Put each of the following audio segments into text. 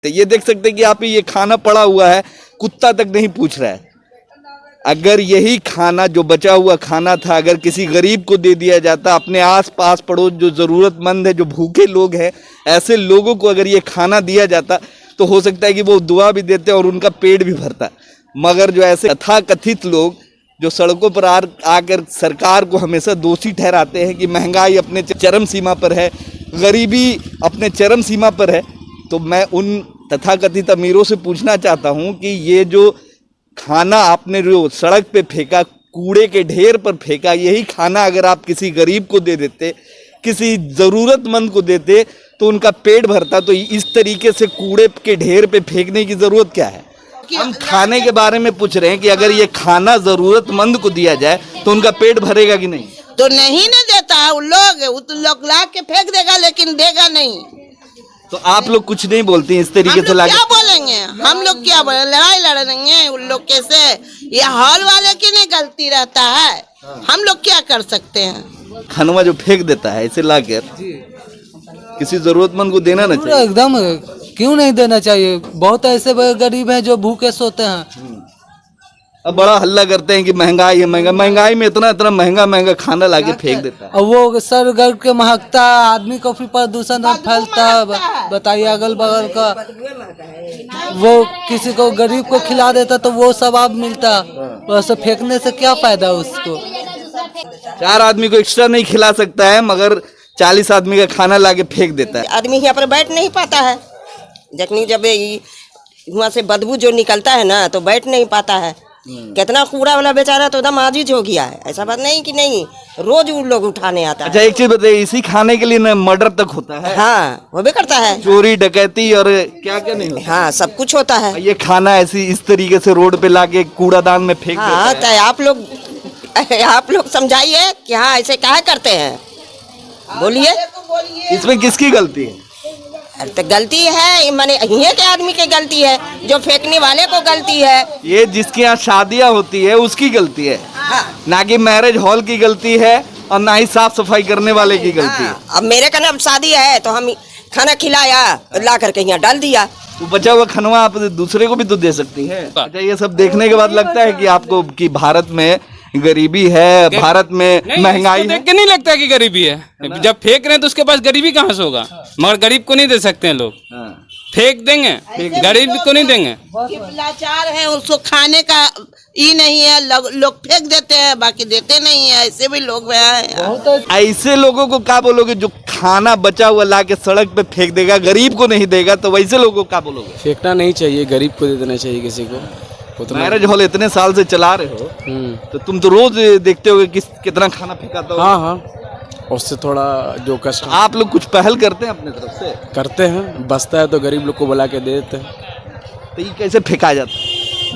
तो ये देख सकते हैं कि आप ये खाना पड़ा हुआ है, कुत्ता तक नहीं पूछ रहा है। अगर यही खाना जो बचा हुआ खाना था अगर किसी गरीब को दे दिया जाता, अपने आस पास पड़ोस जो ज़रूरतमंद है, जो भूखे लोग हैं, ऐसे लोगों को अगर ये खाना दिया जाता तो हो सकता है कि वो दुआ भी देते और उनका पेट भी भरता। मगर जो ऐसे तथाकथित लोग जो सड़कों पर आकर सरकार को हमेशा दोषी ठहराते हैं कि महंगाई अपने चरम सीमा पर है, गरीबी अपने चरम सीमा पर है, तो मैं उन तथाकथित अमीरों से पूछना चाहता हूं कि ये जो खाना आपने जो सड़क पे फेंका, कूड़े के ढेर पर फेंका, यही खाना अगर आप किसी गरीब को दे देते, किसी ज़रूरतमंद को देते तो उनका पेट भरता। तो इस तरीके से कूड़े के ढेर पे फेंकने की ज़रूरत क्या है? हम खाने के बारे में पूछ रहे हैं कि अगर ये खाना ज़रूरतमंद को दिया जाए तो उनका पेट भरेगा कि नहीं? तो नहीं ना देता है वो लोग ला के फेंक देगा, लेकिन देगा नहीं। तो आप लोग कुछ नहीं बोलते इस तरीके से? क्या बोलेंगे हम लोग, क्या बोले? लड़ाई लड़ेंगे उन लोग कैसे? ये हॉल वाले की नहीं गलती रहता है, हम लोग क्या कर सकते हैं? खाना जो फेंक देता है इसे लाकर किसी जरूरतमंद को देना ना चाहिए। एकदम क्यों नहीं देना चाहिए? बहुत ऐसे गरीब हैं जो भूखे सोते हैं। अब बड़ा हल्ला करते हैं कि महंगाई है, महंगाई में इतना महंगा खाना लाके फेंक देता है। और वो सर घर के महकता, आदमी को फिर प्रदूषण फैलता। बताइए अगल बगल का, वो किसी को गरीब को खिला देता तो वो सवाब मिलता, वैसे फेंकने से क्या फायदा उसको? 4 आदमी को एक्स्ट्रा नहीं खिला सकता है मगर 40 आदमी का खाना लाके फेंक देता है। आदमी यहाँ पर बैठ नहीं पाता है, जखनी जब वहाँ से बदबू जो निकलता है ना तो बैठ नहीं पाता है। कितना कूड़ा वाला बेचारा तो एकदम आजिज हो गया है। ऐसा बात नहीं कि नहीं, रोज वो लोग उठाने आता है। अच्छा एक चीज बताइए, इसी खाने के लिए ना मर्डर तक होता है? हाँ वो भी करता है, चोरी डकैती और क्या क्या नहीं होता? हाँ सब कुछ होता है। ये खाना ऐसी इस तरीके से रोड पे लाके कूड़ादान में फेंक हाँ देता है। तो आप लोग समझाइए कि हाँ ऐसे क्या करते हैं, बोलिए। इसमें किसकी गलती है? तो गलती है माने ये के आदमी की गलती है, जो फेंकने वाले को गलती है। ये जिसके यहाँ शादियाँ होती है उसकी गलती है, हाँ। ना कि मैरिज हॉल की गलती है और ना ही साफ सफाई करने वाले की गलती है। अब मेरे का नाम शादी है तो हम खाना खिलाया, ला करके यहाँ डाल दिया। तो बचा हुआ खाना आप दूसरे को भी तो दे सकती है। अच्छा ये सब देखने के बाद लगता है कि आपको कि भारत में गरीबी है, भारत में महंगाई है? देख के नहीं लगता कि गरीबी है। जब फेंक रहे हैं तो उसके पास गरीबी कहाँ से होगा? मगर गरीब को नहीं दे सकते हैं लोग, फेंक देंगे, गरीब को नहीं देंगे। लाचार है, उसको खाने का ये नहीं है, लोग फेंक देते हैं, बाकी देते नहीं है। ऐसे भी लोग हैं। ऐसे लोगों को क्या बोलोगे जो खाना बचा हुआ ला के सड़क पे फेंक देगा, गरीब को नहीं देगा? तो वैसे लोगों को क्या बोलोगे? फेंकना नहीं चाहिए, गरीब को दे देना चाहिए किसी को। मैरिज हॉल इतने साल से चला रहे हो तो तुम तो रोज देखते हो कितना खाना फेंकाता हो। हाँ उससे थोड़ा जो कष्ट आप लोग कुछ पहल करते हैं अपने तरफ से? करते हैं, बचता है तो गरीब लोग को बुला के दे देते हैं। तो ये कैसे फेंका जाता है?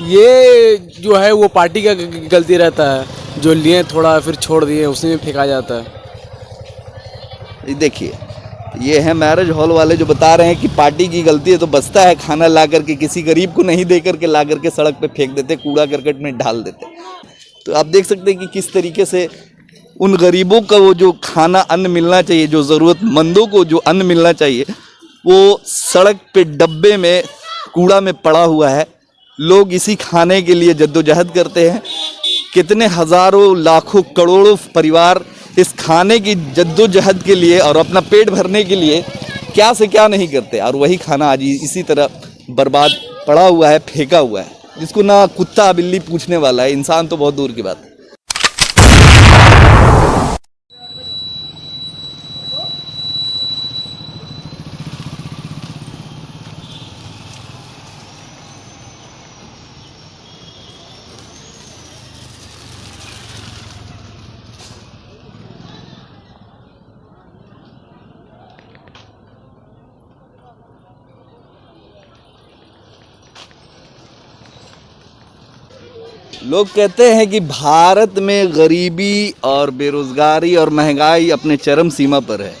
ये जो है वो पार्टी का गलती रहता है, जो लिए थोड़ा फिर छोड़ दिए उसी में फेंका जाता है। देखिए ये है मैरिज हॉल वाले जो बता रहे हैं कि पार्टी की गलती है तो बचता है खाना ला करके किसी गरीब को नहीं दे करके ला करके सड़क पे फेंक देते, कूड़ा करकट में डाल देते। तो आप देख सकते हैं कि किस तरीके से उन गरीबों का वो जो खाना अन्न मिलना चाहिए, जो ज़रूरतमंदों को जो अन्न मिलना चाहिए, वो सड़क पे डब्बे में कूड़ा में पड़ा हुआ है। लोग इसी खाने के लिए जद्दोजहद करते हैं। कितने हज़ारों लाखों करोड़ों परिवार इस खाने की जद्दोजहद के लिए और अपना पेट भरने के लिए क्या से क्या नहीं करते, और वही खाना आज इसी तरह बर्बाद पड़ा हुआ है, फेंका हुआ है, जिसको ना कुत्ता बिल्ली पूछने वाला है, इंसान तो बहुत दूर की बात है। लोग कहते हैं कि भारत में गरीबी और बेरोजगारी और महंगाई अपने चरम सीमा पर है,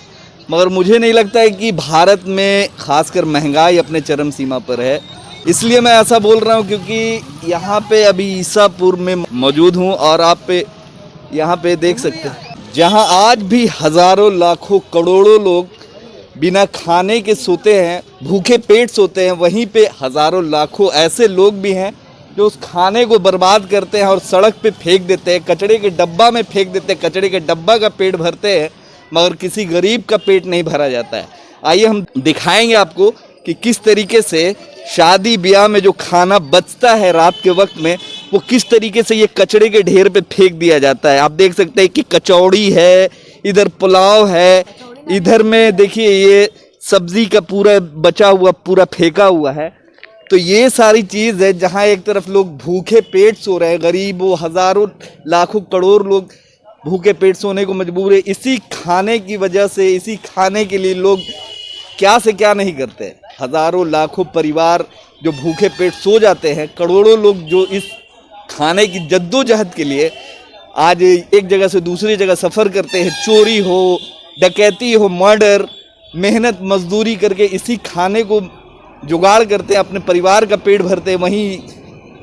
मगर मुझे नहीं लगता है कि भारत में खासकर महंगाई अपने चरम सीमा पर है। इसलिए मैं ऐसा बोल रहा हूँ क्योंकि यहाँ पे अभी ईसापुर में मौजूद हूँ और आप यहाँ पे देख सकते हैं जहाँ आज भी हज़ारों लाखों करोड़ों लोग बिना खाने के सोते हैं, भूखे पेट सोते हैं, वहीं पे हजारों लाखों ऐसे लोग भी हैं जो उस खाने को बर्बाद करते हैं और सड़क पे फेंक देते हैं, कचड़े के डब्बा में फेंक देते हैं, कचड़े के डब्बा का पेट भरते हैं मगर किसी गरीब का पेट नहीं भरा जाता है। आइए हम दिखाएंगे आपको कि किस तरीके से शादी ब्याह में जो खाना बचता है रात के वक्त में वो किस तरीके से ये कचड़े के ढेर पे फेंक दिया जाता है। आप देख सकते हैं कि कचौड़ी है, इधर पुलाव है, इधर में देखिए ये सब्जी का पूरा बचा हुआ पूरा फेंका हुआ है। तो ये सारी चीज़ है जहाँ एक तरफ लोग भूखे पेट सो रहे हैं, गरीब वो हज़ारों लाखों करोड़ लोग भूखे पेट सोने को मजबूर है। इसी खाने की वजह से, इसी खाने के लिए लोग क्या से क्या नहीं करते। हज़ारों लाखों परिवार जो भूखे पेट सो जाते हैं, करोड़ों लोग जो इस खाने की जद्दोजहद के लिए आज एक जगह से दूसरी जगह सफ़र करते हैं, चोरी हो, डकैती हो, मर्डर, मेहनत मजदूरी करके इसी खाने को जुगाड़ करते हैं, अपने परिवार का पेट भरते हैं। वहीं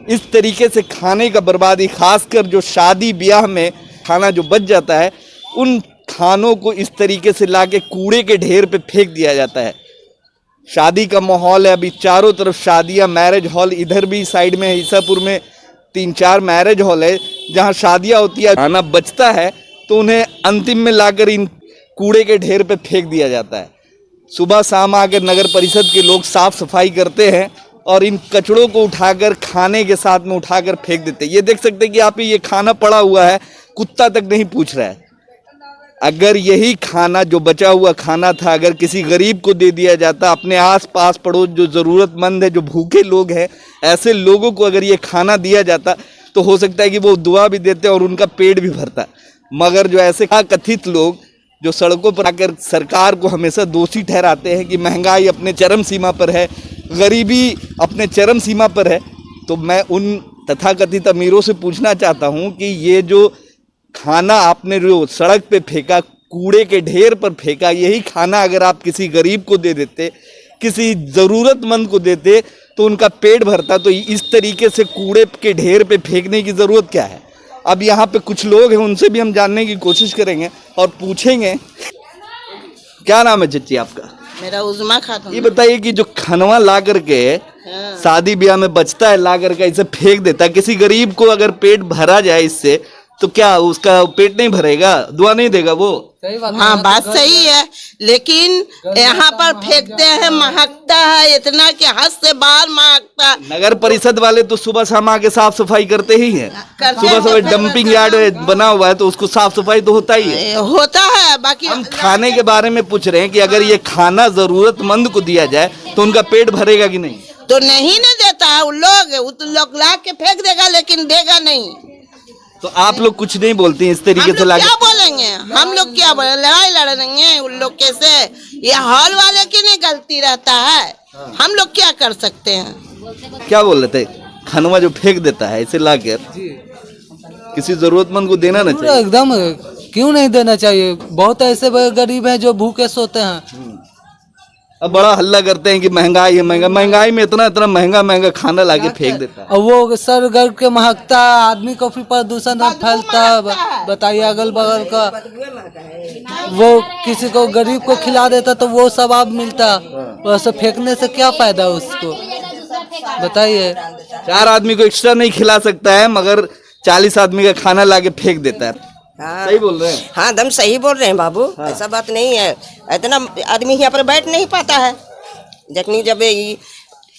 इस तरीके से खाने का बर्बादी, खासकर जो शादी ब्याह में खाना जो बच जाता है उन खानों को इस तरीके से लाके कूड़े के ढेर पे फेंक दिया जाता है। शादी का माहौल है, अभी चारों तरफ शादियां, मैरिज हॉल, इधर भी साइड में ईसापुर में 3-4 मैरिज हॉल है जहां शादियां होती है। खाना बचता है तो उन्हें अंतिम में लाकर इन कूड़े के ढेर पे फेंक दिया जाता है। सुबह शाम आकर नगर परिषद के लोग साफ सफाई करते हैं और इन कचड़ों को उठाकर खाने के साथ में उठाकर फेंक देते हैं। ये देख सकते हैं कि आप ये खाना पड़ा हुआ है, कुत्ता तक नहीं पूछ रहा है। अगर यही खाना जो बचा हुआ खाना था अगर किसी गरीब को दे दिया जाता, अपने आस पास पड़ोस जो ज़रूरतमंद है, जो भूखे लोग हैं, ऐसे लोगों को अगर ये खाना दिया जाता तो हो सकता है कि वो दुआ भी देते और उनका पेट भी भरता। मगर जो ऐसे कथित लोग जो सड़कों पर आकर सरकार को हमेशा दोषी ठहराते हैं कि महंगाई अपने चरम सीमा पर है, गरीबी अपने चरम सीमा पर है, तो मैं उन तथाकथित अमीरों से पूछना चाहता हूँ कि ये जो खाना आपने जो सड़क पे फेंका, कूड़े के ढेर पर फेंका, यही खाना अगर आप किसी गरीब को दे देते, किसी ज़रूरतमंद को देते तो उनका पेट भरता। तो इस तरीके से कूड़े के ढेर पे फेंकने की ज़रूरत क्या है। अब यहाँ पे कुछ लोग हैं, उनसे भी हम जानने की कोशिश करेंगे और पूछेंगे। क्या नाम है चच्ची आपका? मेरा उज़मा खातून। ये बताइए कि जो खनवा ला करके शादी ब्याह में बचता है, ला करके इसे फेंक देता है, किसी गरीब को अगर पेट भरा जाए इससे तो क्या उसका पेट नहीं भरेगा, दुआ नहीं देगा वो? हाँ, बात सही है, लेकिन यहाँ पर फेंकते हैं, महकता है इतना कि हद से बाहर महकता। नगर परिषद वाले तो सुबह शाम आके साफ सफाई करते ही हैं। सुबह सुबह डंपिंग यार्ड बना हुआ है तो उसको साफ सफाई तो होता ही है। होता है, बाकी हम खाने के बारे में पूछ रहे हैं कि अगर ये खाना जरूरतमंद को दिया जाए तो उनका पेट भरेगा कि नहीं? तो नहीं न देता है उन लोग ला के फेंक देगा, लेकिन देगा नहीं। तो आप लोग कुछ नहीं बोलते हैं इस तरीके से क्या बोलेंगे? हम लोग क्या बोले? लड़ाई लड़ेंगे उन लोग कैसे? ये हॉल वाले की नहीं गलती रहता है, हम लोग क्या कर सकते हैं? क्या बोल रहे थे? खनवा जो फेंक देता है इसे लाकर किसी जरूरतमंद को देना ना चाहिए। एकदम क्यों नहीं देना चाहिए? बहुत ऐसे गरीब हैं जो भूखे सोते हैं। अब बड़ा हल्ला करते हैं कि महंगाई है, महंगाई में इतना महंगा खाना लाके फेंक देता है। और वो सर गर्भ के महकता, आदमी को फिर प्रदूषण फैलता। बताइए अगल बगल का, वो किसी को गरीब को खिला देता तो वो सवाब मिलता, वैसे फेंकने से क्या फायदा उसको? बताइए। 4 आदमी को एक्स्ट्रा नहीं खिला सकता है मगर 40 आदमी का खाना लाके फेंक देता है। हाँ, सही बोल रहे हैं। हाँ, दम सही बोल रहे हैं बाबू। हाँ। ऐसा बात नहीं है, इतना आदमी यहाँ पर बैठ नहीं पाता है। जखनी जब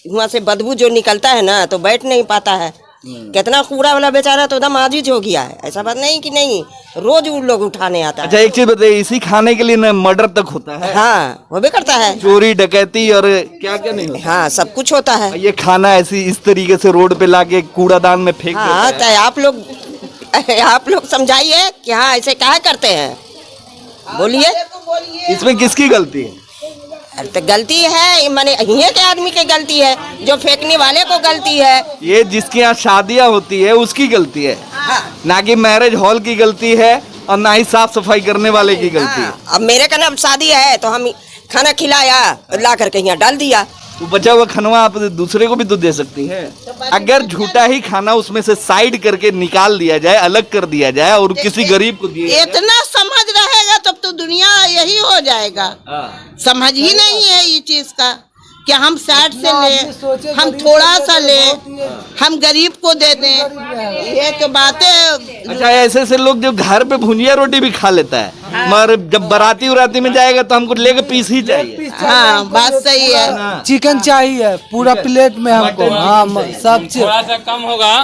वहाँ से बदबू जो निकलता है ना तो बैठ नहीं पाता है। कितना कूड़ा वाला बेचारा तो एकदम आजिज हो गया है। ऐसा बात नहीं कि नहीं, रोज वो लोग उठाने आता है। अच्छा, एक चीज बताइए, इसी खाने के लिए ना मर्डर तक होता है? हाँ, वो भी करता है, चोरी डकैती और क्या क्या नहीं होता? हाँ, सब कुछ होता है। ये खाना ऐसी इस तरीके से रोड पे लाके कूड़ादान में फेंक देता हाँ, है। तो आप लोग समझाइए कि हाँ ऐसे क्या करते हैं, बोलिए। इसमें किसकी गलती है? अरे तो गलती है माने ये के आदमी की गलती है, जो फेंकने वाले को गलती है। ये जिसके यहाँ शादियाँ होती है उसकी गलती है। हाँ। ना कि मैरिज हॉल की गलती है और ना ही साफ सफाई करने वाले की गलती है। अब मेरे का नाम शादी है तो हम खाना खिलाया, ला करके यहाँ डाल दिया। तो बचा हुआ खाना आप दूसरे को भी तो दे सकती हैं। अगर झूठा ही खाना उसमें से साइड करके निकाल दिया जाए, अलग कर दिया जाए और किसी गरीब को दिया जाए, इतना समझ रहेगा तब तो तो दुनिया यही हो जाएगा। समझ ही नहीं है ये चीज का कि हम 60 से लें, हम थोड़ा सा लें, हम गरीब को दे दें, ये तो बातें। अच्छा, ऐसे ऐसे लोग जो घर पे भुंजिया रोटी भी खा लेता है, मगर जब बाराती उराती में जाएगा तो हमको लेके पीस ही चाहिए। हाँ, बात सही है। चिकन चाहिए पूरा प्लेट में हमको। हाँ, सब चीज थोड़ा सा कम होगा,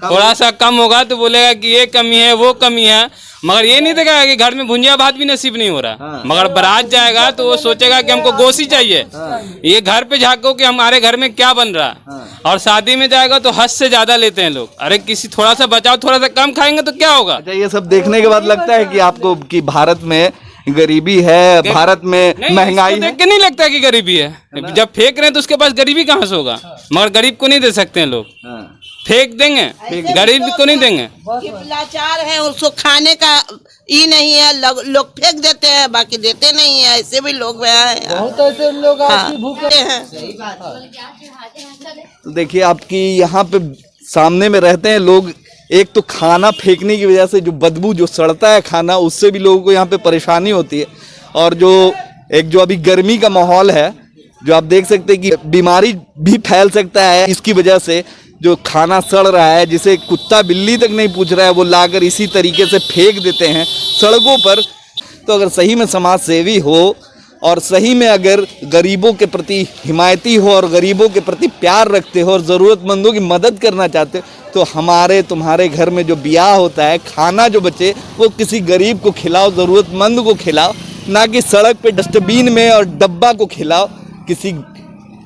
थोड़ा सा कम होगा तो बोलेगा कि ये कमी है वो कमी है, मगर ये नहीं देखेगा कि घर में भुंजिया भात भी नसीब नहीं हो रहा। मगर बारात जाएगा तो वो सोचेगा कि हमको गोशी चाहिए। ये घर पे झांको कि हमारे घर में क्या बन रहा। और शादी में जाएगा तो हद से ज्यादा लेते हैं लोग। अरे किसी थोड़ा सा बचाओ, थोड़ा सा कम खाएंगे तो क्या होगा। अच्छा, ये सब देखने के बाद लगता है कि आपको कि भारत में गरीबी है, भारत में महंगाई है? देख के नहीं लगता कि गरीबी है। जब फेंक रहे हैं तो उसके पास गरीबी कहाँ से होगा। मगर गरीब को नहीं दे सकते हैं लोग, फेंक देंगे, गरीब को नहीं देंगे। लाचार है, उसको खाने का ही नहीं है, लोग फेंक देते हैं, बाकी देते नहीं है। ऐसे भी लोग हैं, बहुत ऐसे लोग आज भी भूखे हैं। तो देखिए, आपकी यहाँ पे सामने में रहते हैं लोग। एक तो खाना फेंकने की वजह से जो बदबू जो सड़ता है खाना, उससे भी लोगों को यहाँ पे परेशानी होती है। और जो अभी गर्मी का माहौल है, जो आप देख सकते हैं कि बीमारी भी फैल सकता है इसकी वजह से। जो खाना सड़ रहा है, जिसे कुत्ता बिल्ली तक नहीं पूछ रहा है, वो लाकर इसी तरीके से फेंक देते हैं सड़कों पर। तो अगर सही में समाज सेवी हो और सही में अगर गरीबों के प्रति हिमायती हो और गरीबों के प्रति प्यार रखते हो और ज़रूरतमंदों की मदद करना चाहते हो, तो हमारे तुम्हारे घर में जो ब्याह होता है, खाना जो बचे वो किसी गरीब को खिलाओ, ज़रूरतमंद को खिलाओ, ना कि सड़क पे डस्टबिन में और डब्बा को खिलाओ। किसी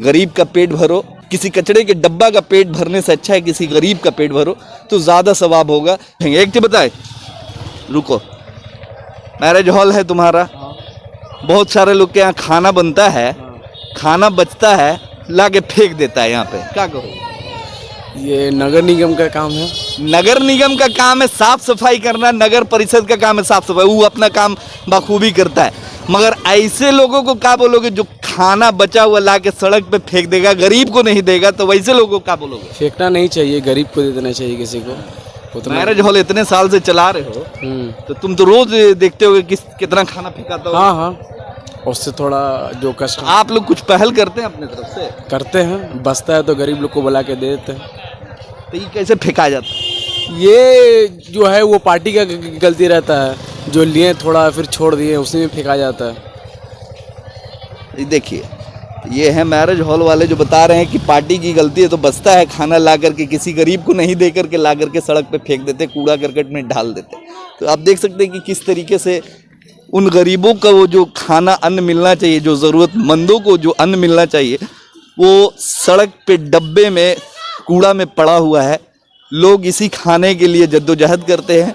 गरीब का पेट भरो, किसी कचड़े के डब्बा का पेट भरने से अच्छा है किसी गरीब का पेट भरो, तो ज़्यादा सवाब होगा। एक चीज़ बताए, रुको, मैरिज हॉल है तुम्हारा, बहुत सारे लोग के यहाँ खाना बनता है, खाना बचता है, लाके फेंक देता है यहाँ पे, क्या करो? ये नगर निगम का काम है। नगर निगम का काम है साफ सफाई करना, नगर परिषद का काम है साफ सफाई, वो अपना काम बखूबी करता है। मगर ऐसे लोगों को क्या बोलोगे जो खाना बचा हुआ लाके सड़क पे फेंक देगा, गरीब को नहीं देगा, तो वैसे लोगों को क्या बोलोगे? फेंकना नहीं चाहिए, गरीब को दे देना चाहिए किसी को। मैरिज हॉल इतने साल से चला रहे हो, तो तुम तो रोज देखते हो कितना खाना फेंकाता हो। हाँ, उससे थोड़ा जो कष्ट आप लोग कुछ पहल करते हैं अपने तरफ से? करते हैं, बचता है तो गरीब लोग को बुला के दे देते हैं। तो ये कैसे फेंका जाता है? ये जो है वो पार्टी का गलती रहता है, जो लिए थोड़ा फिर छोड़ दिए, उसी में फेंका जाता है। ये देखिए, ये है मैरिज हॉल वाले जो बता रहे हैं कि पार्टी की गलती है, तो बचता है खाना ला करके किसी गरीब को नहीं दे करके ला करके सड़क पे फेंक देते, कूड़ा करकट में डाल देते। तो आप देख सकते हैं कि किस तरीके से उन गरीबों का वो जो खाना अन्न मिलना चाहिए, जो ज़रूरतमंदों को जो अन्न मिलना चाहिए, वो सड़क पे डब्बे में कूड़ा में पड़ा हुआ है। लोग इसी खाने के लिए जद्दोजहद करते हैं।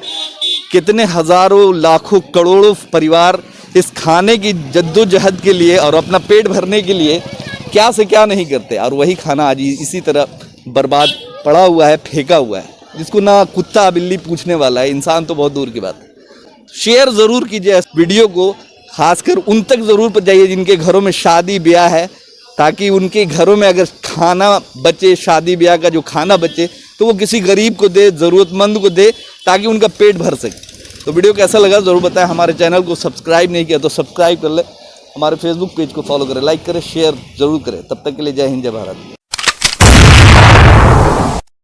कितने हज़ारों लाखों करोड़ों परिवार इस खाने की जद्दोजहद के लिए और अपना पेट भरने के लिए क्या से क्या नहीं करते, और वही खाना आज इसी तरह बर्बाद पड़ा हुआ है, फेंका हुआ है, जिसको ना कुत्ता बिल्ली पूछने वाला है, इंसान तो बहुत दूर की बात है। शेयर ज़रूर कीजिए इस वीडियो को, खासकर उन तक ज़रूर पहुंचाइए जिनके घरों में शादी ब्याह है, ताकि उनके घरों में अगर खाना बचे, शादी ब्याह का जो खाना बचे, तो वो किसी गरीब को दे, ज़रूरतमंद को दे, ताकि उनका पेट भर सके। तो वीडियो कैसा लगा ज़रूर बताएं। हमारे चैनल को सब्सक्राइब नहीं किया तो सब्सक्राइब कर ले, हमारे फेसबुक पेज को फॉलो करें, लाइक करें, शेयर ज़रूर करें। तब तक के लिए जय हिंद, जय भारत।